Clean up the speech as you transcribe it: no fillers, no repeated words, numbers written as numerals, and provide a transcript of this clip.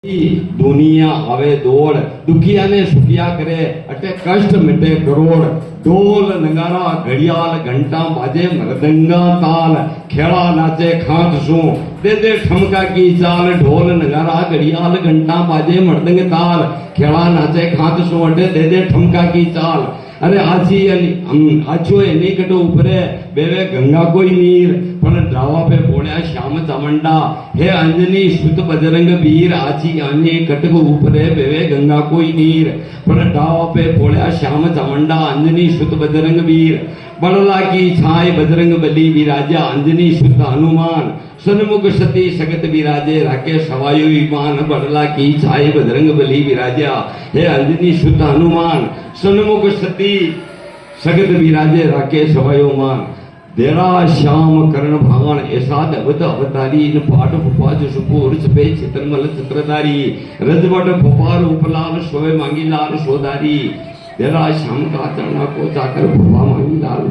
दुनिया आवे दौड़ दुखिया ने सुखिया करे अटे कष्ट मिटे करोड़ ढोल नगारा घड़ियाल घंटा बाजे मृदंगा ताल खेड़ा नाचे खांत सू दे दे ठमका की चाल ढोल नगारा घड़ियाल घंटा बाजे मृदंग ताल खेड़ा नाचे खांत सू अटे दे दे ठमका की चाल अरे आछो एनी कटो ऊपरे बेवे गंगा कोई नीर पण ड्रावा पे बोल्या श्याम चामुंडा हे अंजनी सुत बजरंग वीर आची आने कटक ऊपरे बेवे गंगा कोई नीर पण ड्रावा पे बोल्या श्याम चामुंडा अंजनी सुत बजरंग वीर बड़ला की छाय बजरंग बली विराजा अंजनी सुत हनुमान सन्मुख सती सगत विराजे राके सवायु विमान बड़ला की छाय बजरंग बली विराजा हे अंजनी सुत हनुमान सन्मुख सती सगत विराजे राके सवायुमान देरा श्याम कर्ण भागण ऐसा दवत अवतारी इन पाठ फुफाज सुपूर सपे चित्रमल चित्रधारी रजवट फुफार उपलाल सोवे मांगी लाल सोदारी देरा श्याम का चरणा को चाकर फुफा मांगी लाल